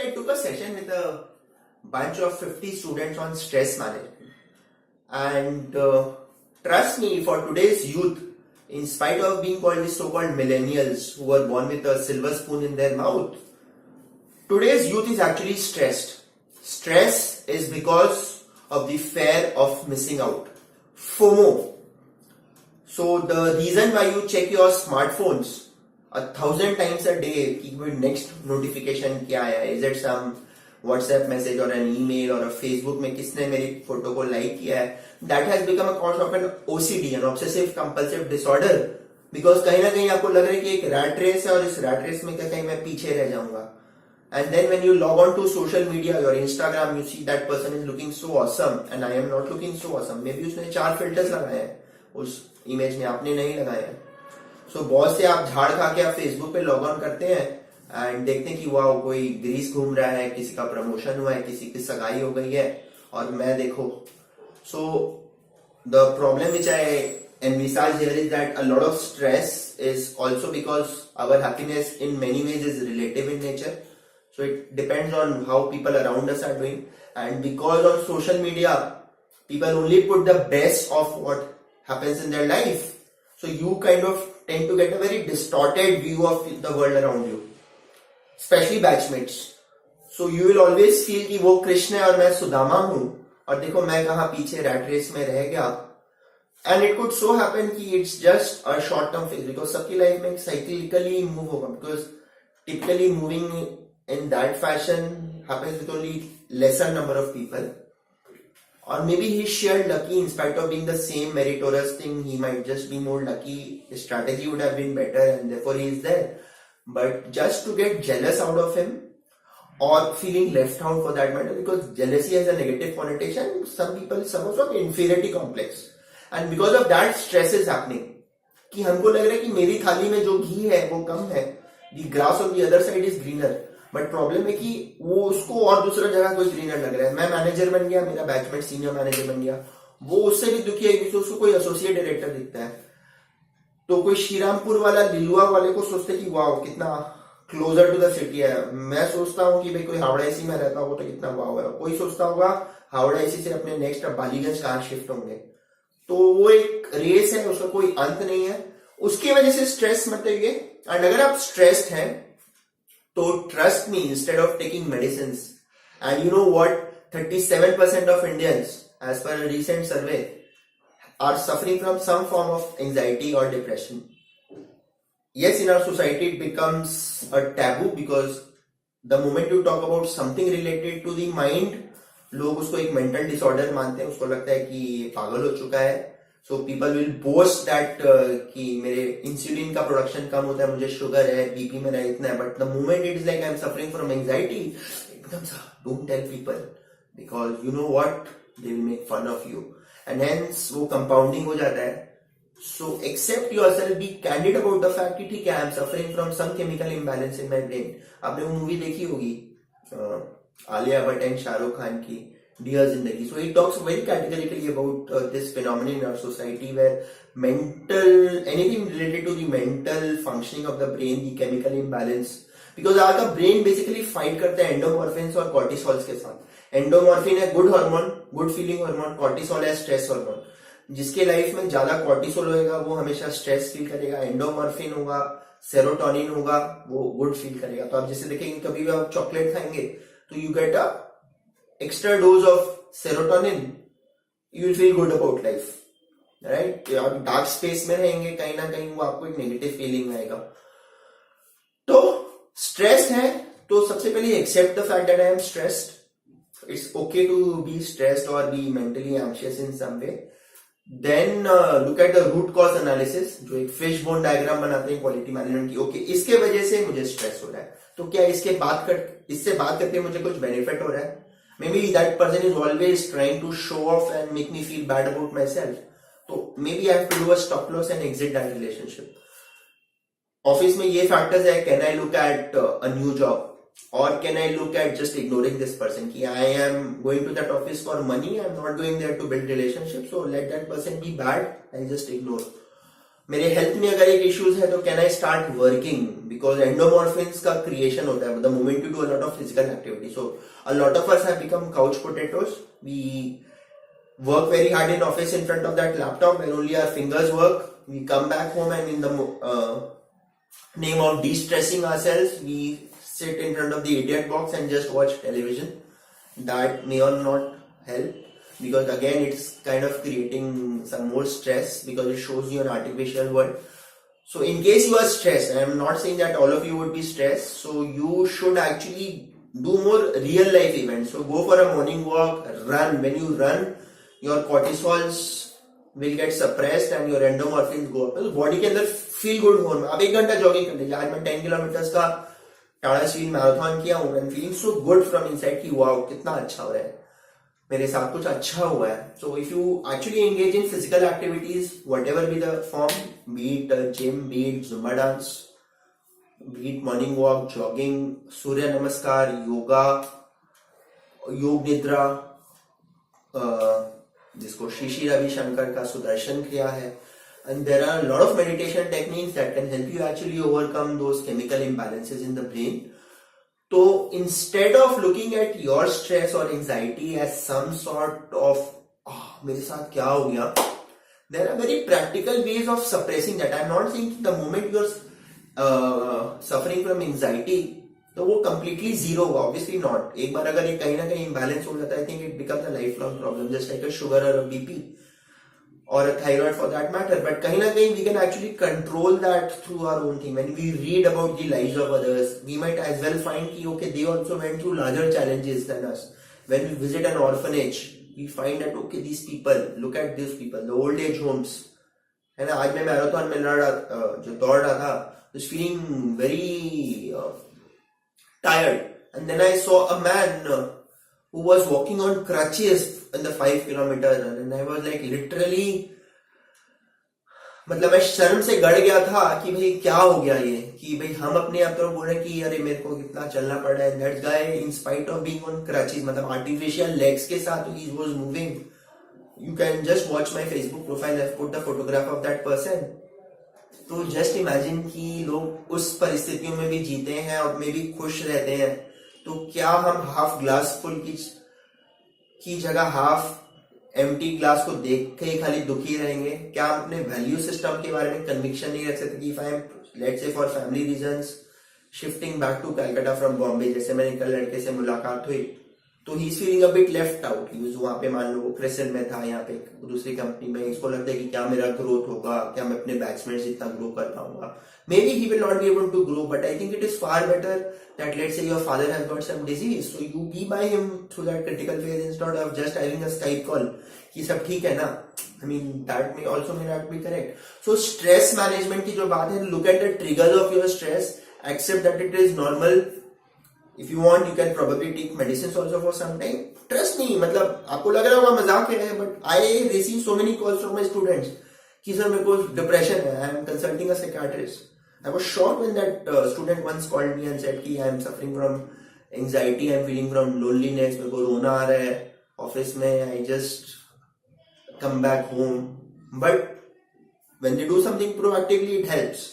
I took a session with a bunch of 50 students on stress management. And trust me, for today's youth, in spite of being called the so-called millennials who were born with a silver spoon in their mouth, today's youth is actually stressed. Stress is because of the fear of missing out. FOMO. So the reason why you check your smartphones 1,000 times a day, कि कोई next notification क्या आया, is it some WhatsApp message or an email or a Facebook में किसने मेरी photo को like किया है, that has become a cause of an OCD, an obsessive compulsive disorder, because कहीं ना कहीं आपको लग रहा है कि एक rat race है और इस rat race में क्या कहीं मैं पीछे रह जाऊंगा. And then when you log on to social media, your Instagram, you see that person is looking so awesome and I am not looking so awesome. Maybe उसने 4 filters लगाए हैं उस image में, आपने नहीं लगाए हैं. So बहुत से आप झाड़ खा के आप Facebook पे लॉग ऑन करते हैं एंड देखते हैं कि वाह कोई ग्रीस घूम रहा है, किसी का प्रमोशन हुआ है, किसी की सगाई हो गई है और मैं देखो. So the problem which I envisage here is that a lot of stress is also because our happiness in many ways is relative in nature. So it depends on how people around us are doing, and because on social media people only put the best of what happens in their life, so you kind of tend to get a very distorted view of the world around you, especially batchmates. So you will always feel कि वो कृष्ण है और मैं सुदामा हूँ और देखो मैं कहाँ पीछे रैट रेस में रह गया. And it could so happen कि it's just a short term phase, because सबकी लाइफ में cyclically move होगा, because typically moving in that fashion happens with only lesser number of people. Or maybe he's sheer lucky, in spite of being the same meritorious thing, he might just be more lucky, his strategy would have been better and therefore he is there. But just to get jealous out of him, or feeling left out for that matter, because jealousy has a negative connotation, some people suffer from inferiority complex. And because of that, stress is happening. कि हमको लग रहा है कि मेरी थाली में जो घी है वो कम है, the grass on the other side is greener. But problem है कि वो उसको और दूसरा जगह कोई ग्रीनर लग रहा है. मैं मैनेजर बन गया, मेरा बैचमेट सीनियर मैनेजर बन गया, वो उससे भी दुखी है क्योंकि उसको कोई एसोसिएट डायरेक्टर दिखता है. तो कोई श्रीरामपुर वाला लिलुआ वाले को सोचते कि वाह कितना क्लोजर टू द सिटी है. मैं सोचता हूँ कि भाई कोई हावड़ा एसी में रहता होगा तो कितना वाह है. कोई सोचता होगा हावड़ा एसी से अपने नेक्स्ट बालीगंज कहाँ शिफ्ट होंगे. तो वो एक रेस है, उसका कोई अंत नहीं है. उसकी वजह से स्ट्रेस मतलब ये. एंड अगर आप स्ट्रेस्ड हैं तो trust me, instead of taking medicines, and you know what, 37% of Indians, as per a recent survey, are suffering from some form of anxiety or depression. Yes, in our society it becomes a taboo, because the moment you talk about something related to the mind, लोग उसको एक mental disorder मानते हैं, उसको लगता है कि पागल हो चुका है. So people will boast that कि मेरे इंसुलिन का प्रोडक्शन कम होता है, मुझे शुगर है, बीपी मेरा इतना है. But the moment it is like I am suffering from anxiety, it becomes don't tell people, because you know what, they will make fun of you and hence वो compounding हो जाता है. So accept yourself, be candid about the fact कि ठीक है I am suffering from some chemical imbalance in my brain. आपने वो movie देखी होगी आलिया भट्ट एंड शाहरुख खान की, Dear Zindagi. So he talks very categorically about this phenomenon in our society where anything related to the mental functioning of the brain, the chemical imbalance, because आपका brain basically fight करता है endomorphins और cortisols के साथ. Endomorphin है good hormone, good feeling hormone, cortisol है stress hormone. जिसके life में ज्यादा cortisol होगा वो हमेशा stress feel करेगा, endomorphin होगा, serotonin होगा, वो good feel करेगा. तो आप जैसे देखेंगे कभी भी आप चॉकलेट खाएंगे तो you get a extra dose of serotonin, you will feel good about life, right? आप डार्क स्पेस में रहेंगे कहीं ना कहीं वो आपको एक नेगेटिव फीलिंग आएगा. तो स्ट्रेस है तो सबसे पहले accept the fact that I am stressed. It's okay to be stressed और be mentally anxious in some way. Then look at the root cause analysis, जो एक फिश बोन डायग्राम बनाते हैं क्वालिटी मैनेजमेंट की. ओके, इसके वजह से मुझे स्ट्रेस हो रहा है, तो क्या इससे बात करके मुझे कुछ बेनिफिट हो रहा है? Maybe that person is always trying to show off and make me feel bad about myself. So maybe I have to do a stop loss and exit that relationship. Office में ये factors है, can I look at a new job, or can I look at just ignoring this person? कि I am going to that office for money, I am not going there to build relationship, so let that person be bad, I'll just ignore. मेरे health में अगर एक issues है तो can I start working, because endomorphins का creation होता है the moment you do a lot of physical activity. So a lot of us have become couch potatoes. We work very hard in office in front of that laptop where only our fingers work. We come back home and in the name of de-stressing ourselves, we sit in front of the idiot box and just watch television. That may or not help, because again it's kind of creating some more stress because it shows you an artificial world. So in case you are stressed, I am not saying that all of you would be stressed, so you should actually do more real life events. So go for a morning walk, run. When you run, your cortisols will get suppressed and your endomorphins go up. तो body के अंदर feel good hormone. अब 1 घंटा jogging कर लीजिए. आज मैं 10 kilometre का टाटा स्टील मैराथन किया हूँ. And feeling so good from inside कि वाओ कितना अच्छा हो रहा है, मेरे साथ कुछ अच्छा हुआ है. So if you actually engage in physical activities whatever be the form, be it gym, be it Zumba dance, be it morning walk, jogging, Surya Namaskar, yoga, योग निद्रा, जिसको श्री रविशंकर का सुदर्शन क्रिया है. And there are a lot of meditation techniques that can help you actually overcome those chemical imbalances in the brain. So instead of looking at your stress or anxiety as some sort of मेरे साथ क्या हो गया, there are very practical ways of suppressing that. I'm not saying the moment you're suffering from anxiety तो वो completely zero होगा, obviously not. एक बार अगर ये कहीं ना कहीं imbalance हो जाता है, I think it becomes a lifelong problem, just like a sugar or a BP or a thyroid for that matter. But कहीं ना कहीं we can actually control that through our own thing. When we read about the lives of others, we might as well find कि okay, they also went through larger challenges than us. When we visit an orphanage, we find that okay, these people, look at these people, the old age homes. है ना, आज मैं marathon में जो दौड़ रहा था, was feeling very tired, and then I saw a man who was walking on crutches in the 5 kilometer run, and I was like literally, मतलब मैं शर्म से गड़ गया था कि भाई क्या हो गया ये, कि भाई हम अपने आप तो बोल रहे कि अरे मेरे को कितना चलना पड़ रहा है. That guy in spite of being on crutches, मतलब आर्टिफिशियल लेग्स के साथ he was moving. You can just watch my Facebook profile, I put the photograph of that person. तो जस्ट इमेजिन कि लोग उस परिस्थितियों में भी जीते हैं और में भी खुश रहते हैं. तो क्या हम हाफ ग्लास फुल की जगह हाफ एम्प्टी ग्लास को देख के खाली दुखी रहेंगे? क्या हम अपने वैल्यू सिस्टम के बारे में कन्विक्शन नहीं रख सकते कि if I am let's say for family reasons shifting back to Calcutta from Bombay, जैसे मैंने कल लड़के से मुलाकात हुई तो he is feeling a bit left out. वहां पे मान लो क्रिसल में था, यहाँ पे दूसरी कंपनी में, इसको लगता है कि क्या मेरा ग्रोथ होगा, क्या मैं अपने बैट्समैन जितना ग्रो कर पाऊंगा. Maybe he will not be able to grow, but I think it is far better that let's say your father has got some disease, so you be by him through that critical phase instead of just having a Skype call कि सब ठीक है ना. I mean that may also may not be correct. So stress management की जो बात है, look at the triggers of your stress, accept that it is normal. If you want, you can probably take medicines also for some time. Trust me, मतलब आपको लग रहा होगा मजाक है, but I receive so many calls from my students कि sir मेरे को डिप्रेशन है, I am consulting a psychiatrist. I was shocked when that student once called me and said कि I am suffering from anxiety, I am feeling from loneliness, मेरे को रोना आ रहा है ऑफिस में, I just come back home. But when they do something proactively, it helps.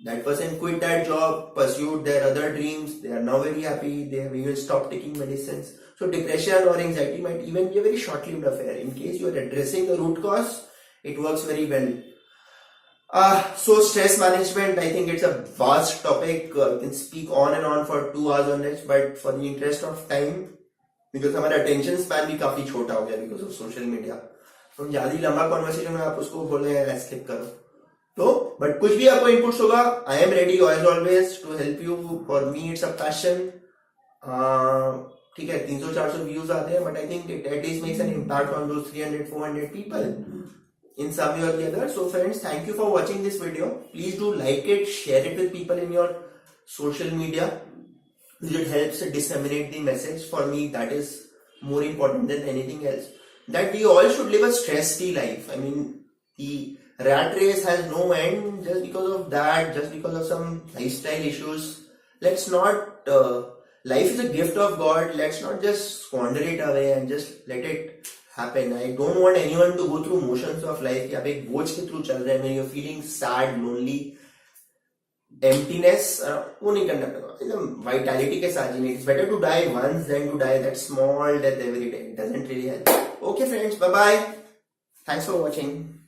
That person quit that job, pursued their other dreams, they are now very happy, they have even stopped taking medicines. So depression or anxiety might even be a very short-lived affair. In case you are addressing the root cause, it works very well. So stress management, I think it's a vast topic. You can speak on and on for 2 hours on it, but for the interest of time, because हमारा attention span भी काफी छोटा हो गया because of social media. तो ज्यादा लंबा conversation में आप उसको बोले skip करो. तो बट कुछ भी आपको इनपुट्स होगा, I am ready as always to help you. For me it's a passion. ठीक है, 300-400 व्यूज आते हैं, but I think it at least makes an impact on those 300-400 people in some way or the other. So friends, thank you for watching this video. Please do like it, share it with people in your social media. It helps disseminate the message. For me, that is more important than anything else. That we all should live a stress-free life. I mean, the rat race has no end just because of that, just because of some lifestyle issues. Let's not, life is a gift of God. Let's not just squander it away and just let it happen. I don't want anyone to go through motions of life कि आप एक बोझ के through चल रहे हैं when you're feeling sad, lonely, emptiness. वो नहीं करना पड़ेगा. एकदम vitality के साथ जीने. It's better to die once than to die that small death every day. It doesn't really help. Okay friends, bye bye. Thanks for watching.